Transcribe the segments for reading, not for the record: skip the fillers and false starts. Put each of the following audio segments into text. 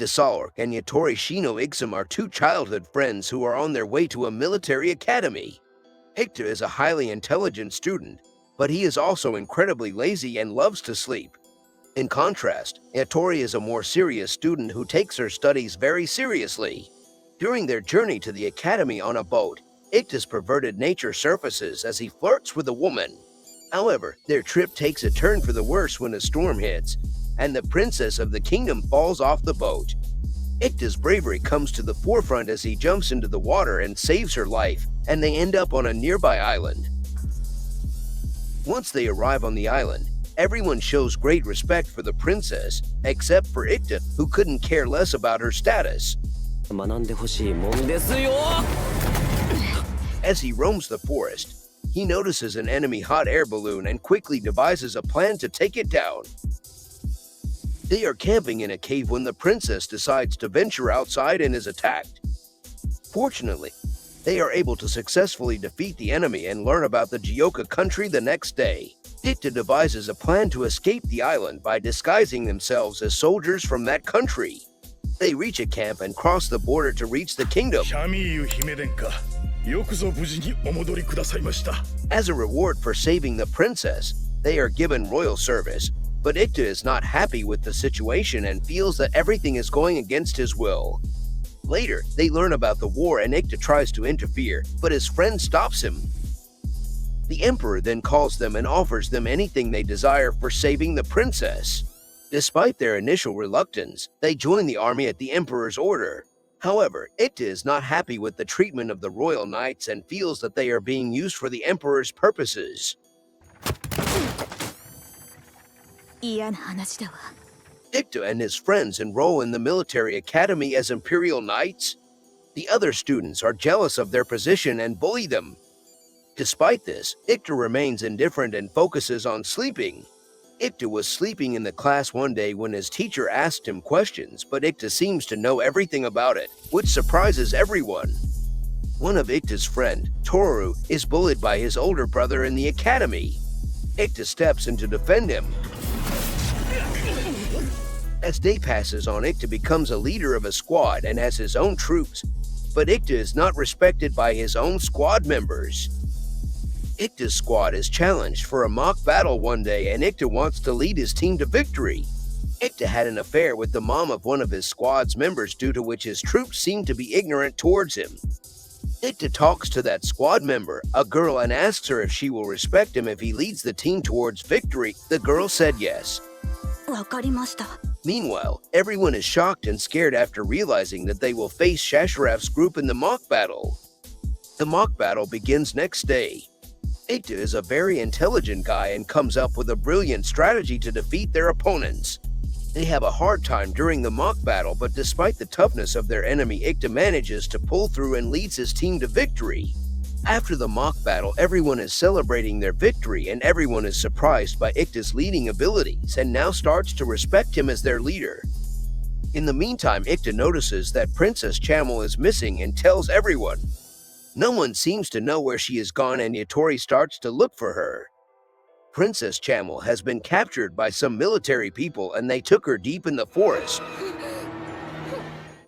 Salork and Yatori Shino Ixum are two childhood friends who are on their way to a military academy. Ikuta is a highly intelligent student, but he is also incredibly lazy and loves to sleep. In contrast, Yatori is a more serious student who takes her studies very seriously. During their journey to the academy on a boat, Ikuta's perverted nature surfaces as he flirts with a woman. However, their trip takes a turn for the worse when a storm hits, and the princess of the kingdom falls off the boat. Ikta's bravery comes to the forefront as he jumps into the water and saves her life, and they end up on a nearby island. Once they arrive on the island, everyone shows great respect for the princess, except for Ikuta, who couldn't care less about her status. As he roams the forest, he notices an enemy hot air balloon and quickly devises a plan to take it down. They are camping in a cave when the princess decides to venture outside and is attacked. Fortunately, they are able to successfully defeat the enemy and learn about the Gyoka country the next day. Ikuta devises a plan to escape the island by disguising themselves as soldiers from that country. They reach a camp and cross the border to reach the kingdom. As a reward for saving the princess, they are given royal service, but Ikuta is not happy with the situation and feels that everything is going against his will. Later, they learn about the war and Ikuta tries to interfere, but his friend stops him. The emperor then calls them and offers them anything they desire for saving the princess. Despite their initial reluctance, they join the army at the emperor's order. However, Ikuta is not happy with the treatment of the royal knights and feels that they are being used for the emperor's purposes. Ikuta and his friends enroll in the military academy as imperial knights. The other students are jealous of their position and bully them. Despite this, Ikuta remains indifferent and focuses on sleeping. Ikuta was sleeping in the class one day when his teacher asked him questions, but Ikuta seems to know everything about it, which surprises everyone. One of Ikuta's friend, Toru, is bullied by his older brother in the academy. Ikuta steps in to defend him. As day passes on, Ikuta becomes a leader of a squad and has his own troops, but Ikuta is not respected by his own squad members. Ikuta's squad is challenged for a mock battle one day and Ikuta wants to lead his team to victory. Ikuta had an affair with the mom of one of his squad's members, due to which his troops seem to be ignorant towards him. Ikuta talks to that squad member, a girl, and asks her if she will respect him if he leads the team towards victory. The girl said yes. Meanwhile, everyone is shocked and scared after realizing that they will face Shasharaf's group in the mock battle. The mock battle begins next day. Ikuta is a very intelligent guy and comes up with a brilliant strategy to defeat their opponents. They have a hard time during the mock battle, but despite the toughness of their enemy, Ikuta manages to pull through and leads his team to victory. After the mock battle, everyone is celebrating their victory and everyone is surprised by Ikuta's leading abilities and now starts to respect him as their leader. In the meantime, Ikuta notices that Princess Chamel is missing and tells everyone. No one seems to know where she is gone and Yatori starts to look for her. Princess Chamel has been captured by some military people and they took her deep in the forest.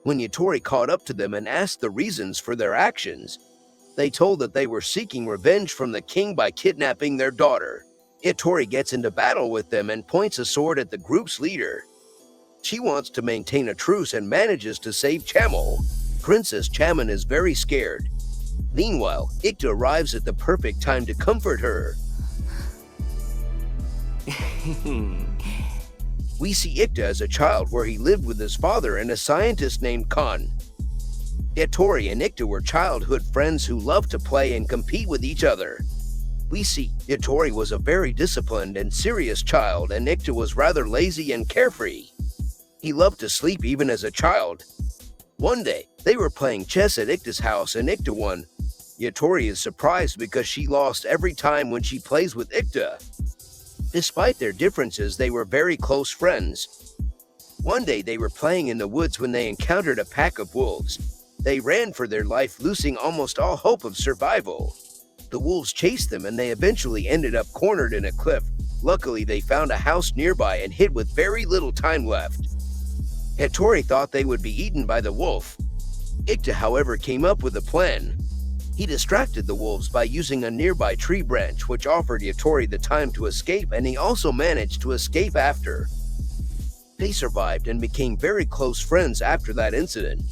When Yatori caught up to them and asked the reasons for their actions, they told that they were seeking revenge from the king by kidnapping their daughter. Yatori gets into battle with them and points a sword at the group's leader. She wants to maintain a truce and manages to save Chamel. Princess Chamon is very scared. Meanwhile, Ikuta arrives at the perfect time to comfort her. We see Ikuta as a child where he lived with his father and a scientist named Khan. Yatori and Ikuta were childhood friends who loved to play and compete with each other. We see Yatori was a very disciplined and serious child and Ikuta was rather lazy and carefree. He loved to sleep even as a child. One day, they were playing chess at Ikuta's house and Ikuta won. Yatori is surprised because she lost every time when she plays with Ikuta. Despite their differences, they were very close friends. One day they were playing in the woods when they encountered a pack of wolves. They ran for their life, losing almost all hope of survival. The wolves chased them and they eventually ended up cornered in a cliff. Luckily, they found a house nearby and hid with very little time left. Hattori thought they would be eaten by the wolf. Ikuta, however, came up with a plan. He distracted the wolves by using a nearby tree branch which offered Hattori the time to escape, and he also managed to escape after. They survived and became very close friends after that incident.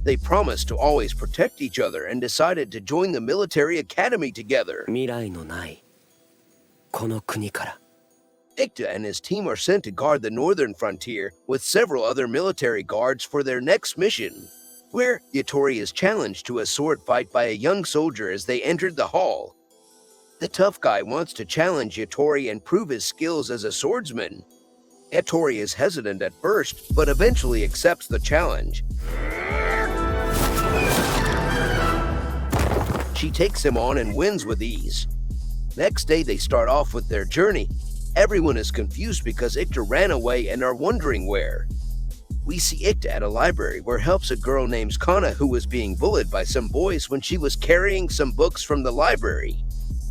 They promised to always protect each other and decided to join the military academy together. 未来のないこの国から Ikuta and his team are sent to guard the northern frontier with several other military guards for their next mission, where Hattori is challenged to a sword fight by a young soldier as they entered the hall. The tough guy wants to challenge Hattori and prove his skills as a swordsman. Hattori is hesitant at first, but eventually accepts the challenge. She takes him on and wins with ease. Next day they start off with their journey. Everyone is confused because Ikuta ran away and are wondering where. We see Ikuta at a library where helps a girl named Kana who was being bullied by some boys when she was carrying some books from the library.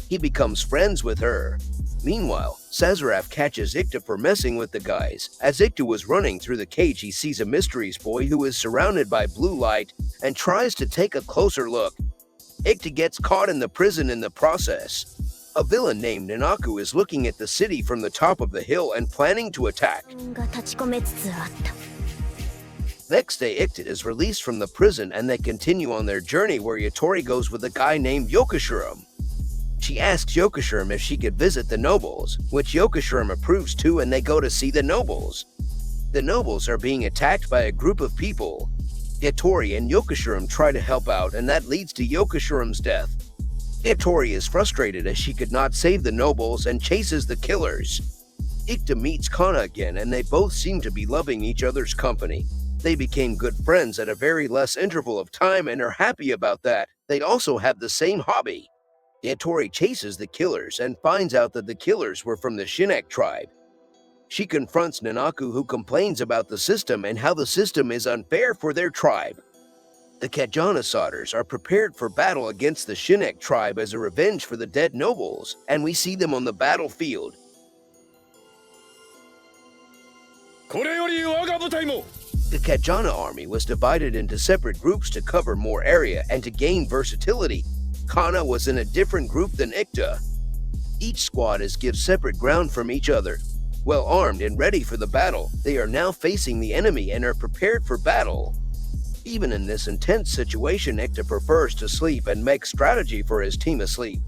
He becomes friends with her. Meanwhile, Sazerath catches Ikuta for messing with the guys. As Ikuta was running through the cage, he sees a mysteries boy who is surrounded by blue light and tries to take a closer look. Ikuta gets caught in the prison in the process. A villain named Nanaku is looking at the city from the top of the hill and planning to attack. が立ち込めつつあった Next day, Ikuta is released from the prison and they continue on their journey where Hattori goes with a guy named Yokoshiram. She asks Yokoshiram if she could visit the nobles, which Yokoshiram approves to, and they go to see the nobles. The nobles are being attacked by a group of people. Hattori and Yokoshiram try to help out, and that leads to Yokoshiram's death. Hattori is frustrated as she could not save the nobles and chases the killers. Ikuta meets Kana again, and they both seem to be loving each other's company. They became good friends at a very less interval of time and are happy about that. They also have the same hobby. Hattori chases the killers and finds out that the killers were from the Shinek tribe. She confronts Nanaku, who complains about the system and how the system is unfair for their tribe. The Kajana Sodders are prepared for battle against the Shinek tribe as a revenge for the dead nobles, and we see them on the battlefield. これより我が部隊も The Kajana army was divided into separate groups to cover more area and to gain versatility. Kana was in a different group than Ikuta. Each squad is given separate ground from each other. Well armed and ready for the battle, they are now facing the enemy and are prepared for battle. Even in this intense situation, Ikuta prefers to sleep and make strategy for his team asleep.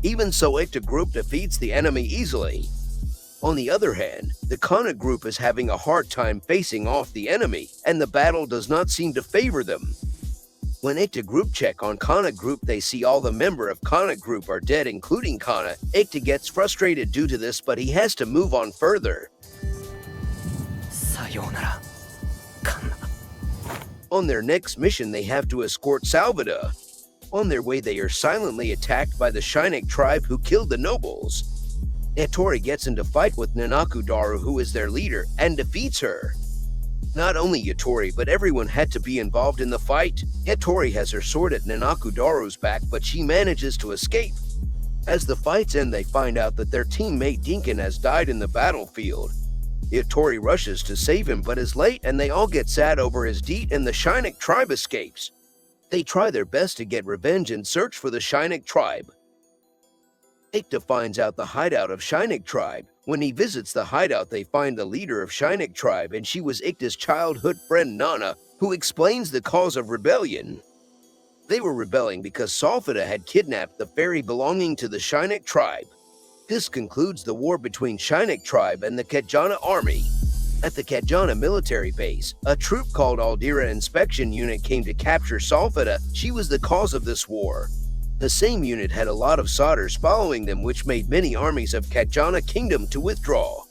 Even so, Ikuta group defeats the enemy easily. On the other hand, the Kana group is having a hard time facing off the enemy, and the battle does not seem to favor them. When Ikuta group check on Kana group, they see all the members of Kana group are dead, including Kana. Ikuta gets frustrated due to this, but he has to move on further. さようならカンナ On their next mission, they have to escort Salvada. On their way, they are silently attacked by the Shinek tribe who killed the nobles. Hattori gets into fight with Nanaku Daru, who is their leader, and defeats her. Not only Hattori, but everyone had to be involved in the fight. Hattori has her sword at Nanaku Daru's back, but she manages to escape. As the fights end, they find out that their teammate Dinkin has died in the battlefield. Hattori rushes to save him, but is late, and they all get sad over his deed, and the Shinek tribe escapes. They try their best to get revenge and search for the Shinek tribe. Ikuta finds out the hideout of Shinek tribe. When he visits the hideout, they find the leader of Shinek tribe, and she was Ikuta's childhood friend Nana, who explains the cause of rebellion. They were rebelling because Salfida had kidnapped the fairy belonging to the Shinek tribe. This concludes the war between Shinek tribe and the Kajana army. At the Kajana military base, a troop called Aldira Inspection Unit came to capture Salfida. She was the cause of this war. The same unit had a lot of Sodders following them, which made many armies of Kajana Kingdom to withdraw.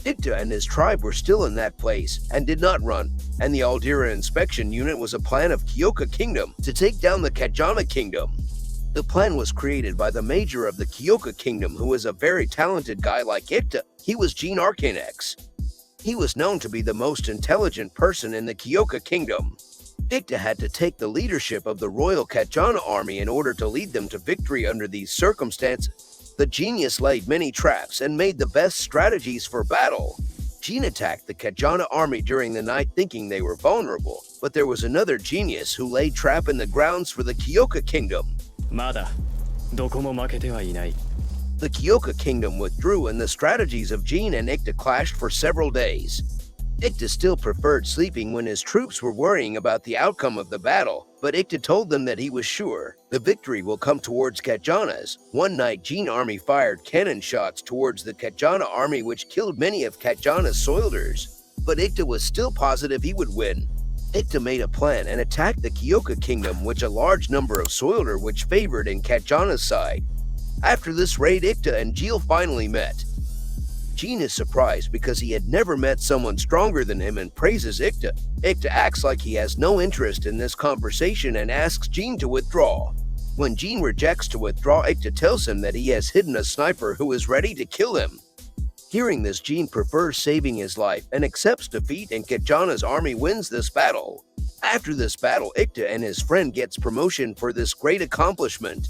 Ikuta and his tribe were still in that place and did not run, and the Aldira Inspection Unit was a plan of Kyoka Kingdom to take down the Kajana Kingdom. The plan was created by the major of the Kyoka Kingdom, who was a very talented guy like Ikuta. He was Gene Arcanex. He was known to be the most intelligent person in the Kyoka Kingdom. Ikuta had to take the leadership of the Royal Kajana army in order to lead them to victory under these circumstances. The genius laid many traps and made the best strategies for battle. Jean attacked the Kajana army during the night thinking they were vulnerable, but there was another genius who laid trap in the grounds for the Kyoka kingdom. まだどこも負けてはいない。 The Kyoka kingdom withdrew and the strategies of Jean and Ikuta clashed for several days. Ikuta still preferred sleeping when his troops were worrying about the outcome of the battle, but Ikuta told them that he was sure the victory will come towards Kajana's. One night, Jean army fired cannon shots towards the Kajana army which killed many of Kajana's soldiers, but Ikuta was still positive he would win. Ikuta made a plan and attacked the Kyoka kingdom, which a large number of soldiers which favored in Kajana's side. After this raid, Ikuta and Jean finally met. Jean is surprised because he had never met someone stronger than him and praises Ikuta. Ikuta acts like he has no interest in this conversation and asks Jean to withdraw. When Jean rejects to withdraw, Ikuta tells him that he has hidden a sniper who is ready to kill him. Hearing this, Jean prefers saving his life and accepts defeat, and Kajana's army wins this battle. After this battle, Ikuta and his friend gets promotion for this great accomplishment.